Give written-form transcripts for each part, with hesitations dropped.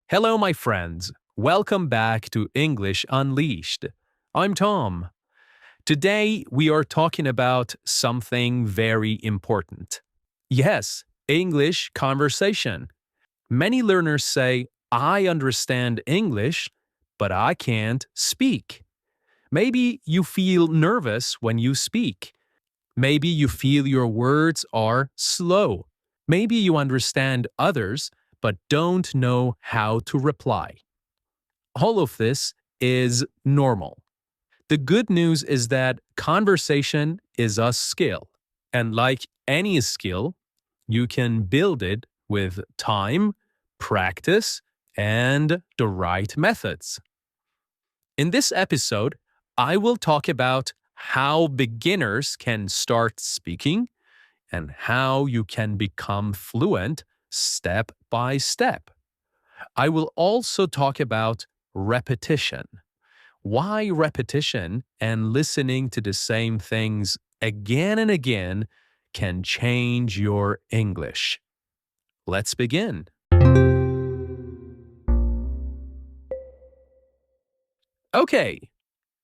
Hello, my friends. Welcome back to English Unleashed. I'm Tom. Today, we are talking about something very important. Yes, English conversation. Many learners say, I understand English, but I can't speak. Maybe you feel nervous when you speak. Maybe you feel your words are slow. Maybe you understand others, but don't know how to reply. All of this is normal. The good news is that conversation is a skill. And like any skill, you can build it with time, practice, and the right methods. In this episode, I will talk about how beginners can start speaking and how you can become fluent step by step. I will also talk about repetition. Why repetition and listening to the same things again and again can change your English. Let's begin. Okay,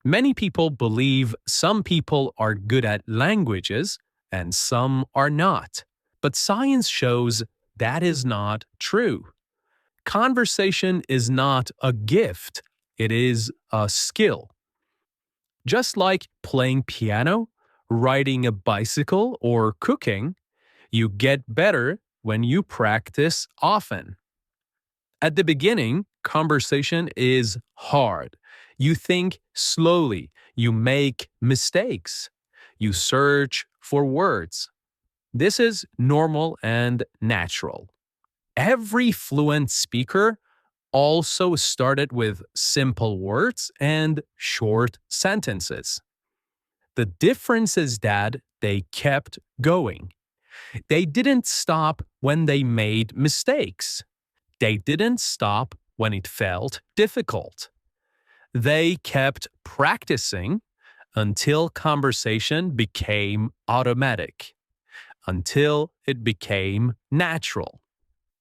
many people believe some people are good at languages and some are not. But science shows that is not true. Conversation is not a gift, it is a skill. Just like playing piano, riding a bicycle, or cooking, you get better when you practice often. At the beginning, conversation is hard. You think slowly, you make mistakes, you search for words. This is normal and natural. Every fluent speaker also started with simple words and short sentences. The difference is that they kept going. They didn't stop when they made mistakes. They didn't stop when it felt difficult. They kept practicing until conversation became automatic, until it became natural.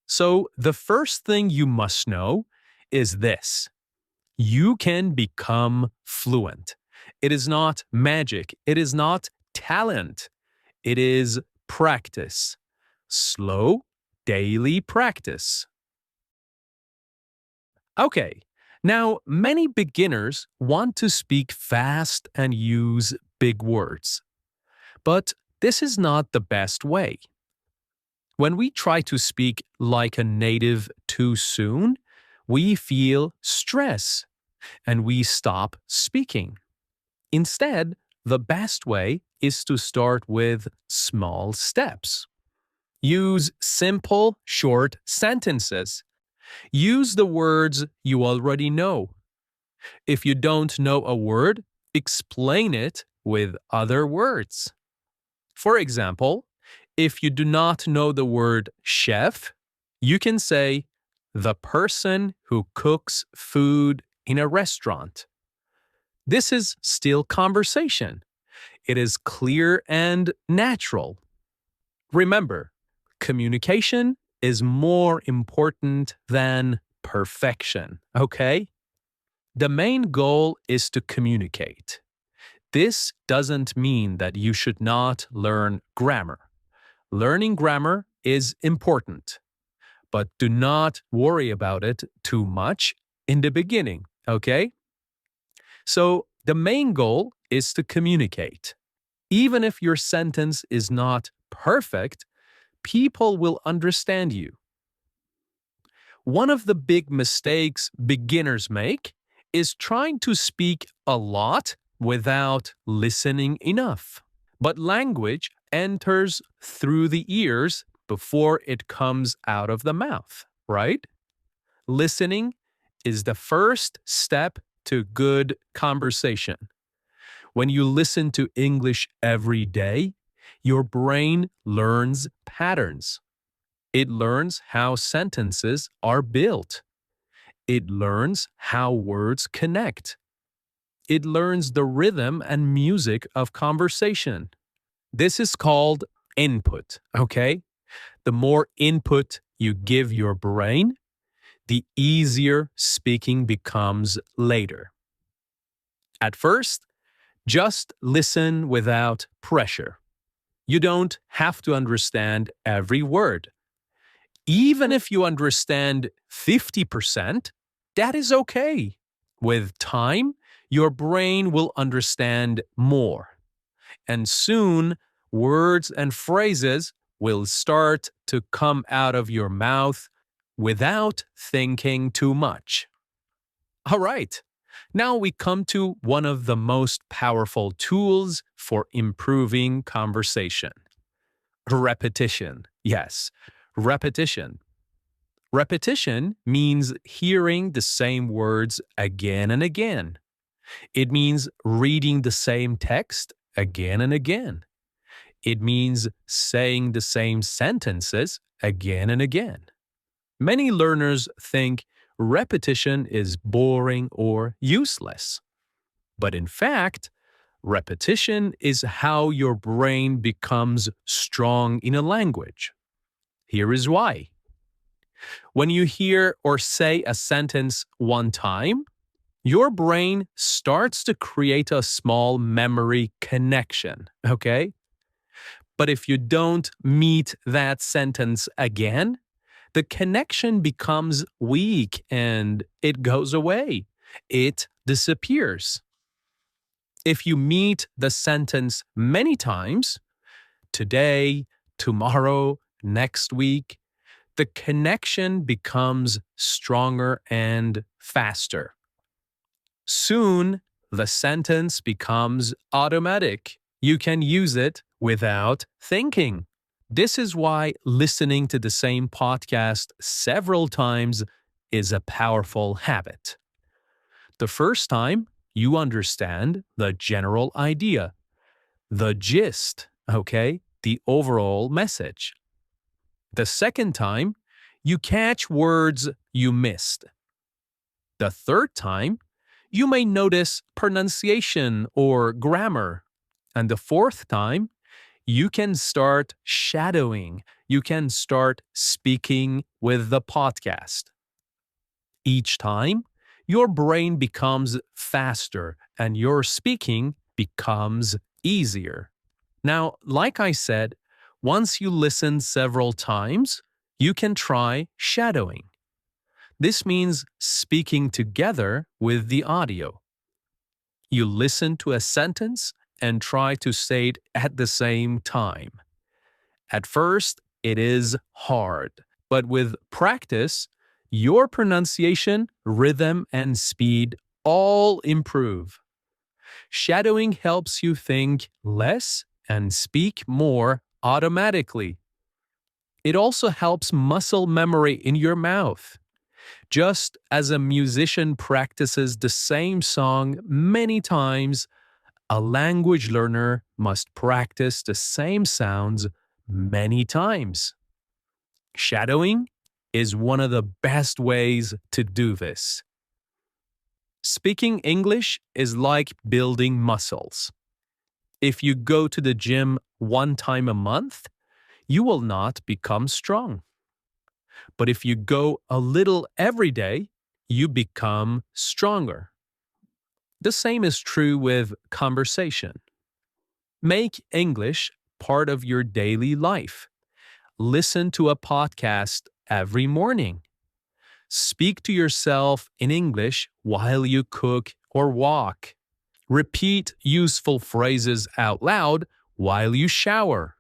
So, the first thing you must know is this: you can become fluent. It is not magic, it is not talent, it is practice. Slow, daily practice. Okay, now many beginners want to speak fast and use big words, but this is not the best way. When we try to speak like a native too soon, we feel stress and we stop speaking. Instead, the best way is to start with small steps. Use simple, short sentences. Use the words you already know. If you don't know a word, explain it with other words. For example, if you do not know the word chef, you can say the person who cooks food in a restaurant. This is still conversation. It is clear and natural. Remember, communication is more important than perfection, okay? The main goal is to communicate. This doesn't mean that you should not learn grammar. Learning grammar is important, but do not worry about it too much in the beginning, okay? So, the main goal is to communicate. Even if your sentence is not perfect, people will understand you. One of the big mistakes beginners make is trying to speak a lot without listening enough. But language enters through the ears before it comes out of the mouth, right? Listening is the first step to good conversation. When you listen to English every day, your brain learns patterns. It learns how sentences are built. It learns how words connect. It learns the rhythm and music of conversation. This is called input, okay? The more input you give your brain, the easier speaking becomes later. At first, just listen without pressure. You don't have to understand every word. Even if you understand 50%, that is okay. With time, your brain will understand more. And soon, words and phrases will start to come out of your mouth without thinking too much. All right. Now we come to one of the most powerful tools for improving conversation. Repetition. Yes, repetition. Repetition means hearing the same words again and again. It means reading the same text again and again. It means saying the same sentences again and again. Many learners think repetition is boring or useless. But in fact, repetition is how your brain becomes strong in a language. Here is why. When you hear or say a sentence one time, your brain starts to create a small memory connection, okay? But if you don't meet that sentence again, the connection becomes weak and it goes away. It disappears. If you meet the sentence many times, today, tomorrow, next week, the connection becomes stronger and faster. Soon, the sentence becomes automatic. You can use it without thinking. This is why listening to the same podcast several times is a powerful habit. The first time, you understand the general idea, the gist, okay, the overall message. The second time, you catch words you missed. The third time, you may notice pronunciation or grammar. And the fourth time, you can start shadowing. You can start speaking with the podcast. Each time, your brain becomes faster and your speaking becomes easier. Now, like I said, once you listen several times, you can try shadowing. This means speaking together with the audio. You listen to a sentence and try to say it at the same time. At first, it is hard, but with practice, your pronunciation, rhythm, and speed all improve. Shadowing helps you think less and speak more automatically. It also helps muscle memory in your mouth. Just as a musician practices the same song many times, a language learner must practice the same sounds many times. Shadowing is one of the best ways to do this. Speaking English is like building muscles. If you go to the gym one time a month, you will not become strong. But if you go a little every day, you become stronger. The same is true with conversation. Make English part of your daily life. Listen to a podcast every morning. Speak to yourself in English while you cook or walk. Repeat useful phrases out loud while you shower.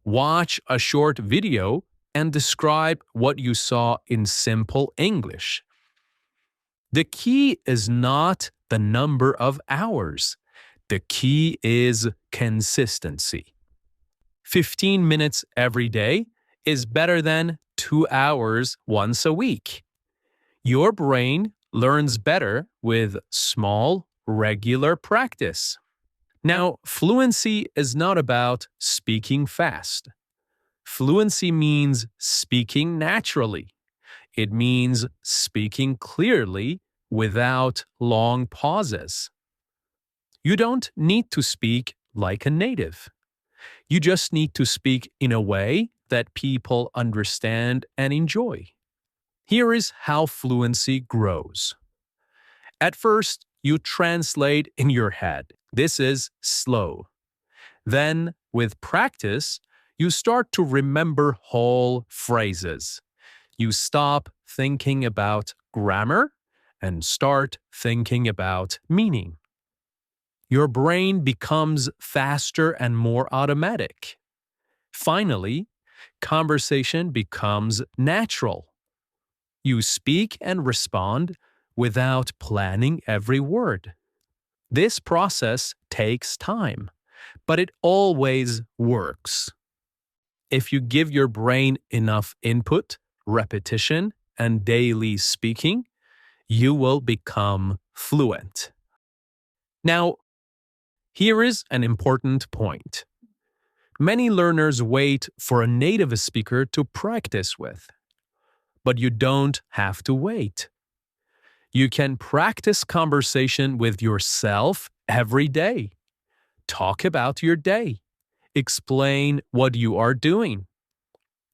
Watch a short video and describe what you saw in simple English. The key is not the number of hours. The key is consistency. 15 minutes every day is better than 2 hours once a week. Your brain learns better with small, regular practice. Now, fluency is not about speaking fast. Fluency means speaking naturally. It means speaking clearly without long pauses. You don't need to speak like a native. You just need to speak in a way that people understand and enjoy. Here is how fluency grows. At first, you translate in your head. This is slow. Then, with practice, you start to remember whole phrases. You stop thinking about grammar and start thinking about meaning. Your brain becomes faster and more automatic. Finally, conversation becomes natural. You speak and respond without planning every word. This process takes time, but it always works. If you give your brain enough input, repetition, and daily speaking, you will become fluent. Now, here is an important point. Many learners wait for a native speaker to practice with, but you don't have to wait. You can practice conversation with yourself every day. Talk about your day. Explain what you are doing.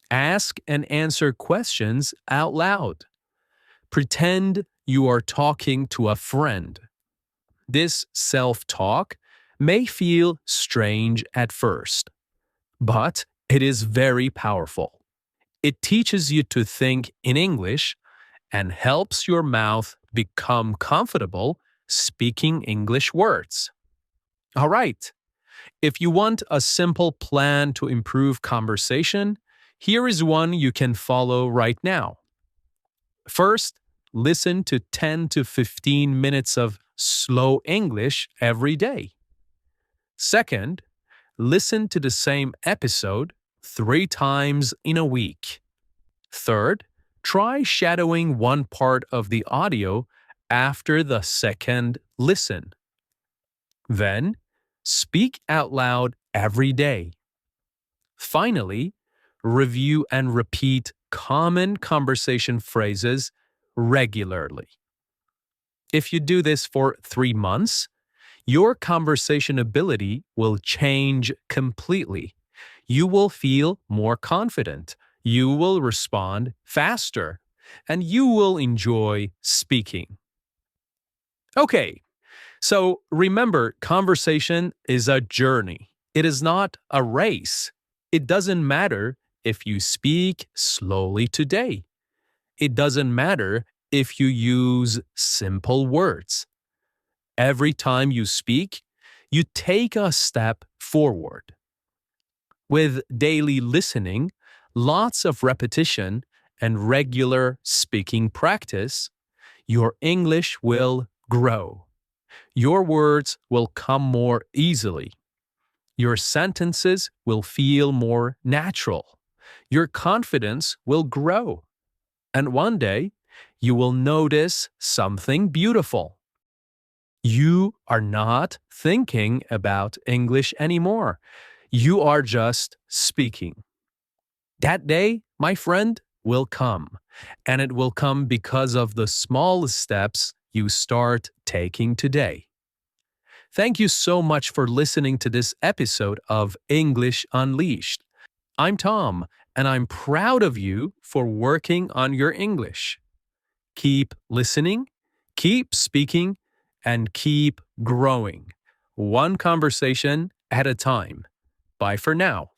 Ask and answer questions out loud. Pretend you are talking to a friend. This self-talk may feel strange at first, but it is very powerful. It teaches you to think in English and helps your mouth become comfortable speaking English words. All right. If you want a simple plan to improve conversation, here is one you can follow right now. First, listen to 10 to 15 minutes of slow English every day. Second, listen to the same episode 3 times in a week. Third, try shadowing one part of the audio after the second listen. Then, speak out loud every day. Finally, review and repeat common conversation phrases regularly. If you do this for 3 months, your conversation ability will change completely. You will feel more confident. You will respond faster. And you will enjoy speaking. Okay, so remember, conversation is a journey. It is not a race. It doesn't matter if you speak slowly today. It doesn't matter if you use simple words. Every time you speak, you take a step forward. With daily listening, lots of repetition, and regular speaking practice, your English will grow. Your words will come more easily. Your sentences will feel more natural. Your confidence will grow. And one day, you will notice something beautiful. You are not thinking about English anymore. You are just speaking. That day, my friend, will come. And it will come because of the small steps you start taking today. Thank you so much for listening to this episode of English Unleashed. I'm Tom, and I'm proud of you for working on your English. Keep listening, keep speaking, and keep growing. One conversation at a time. Bye for now.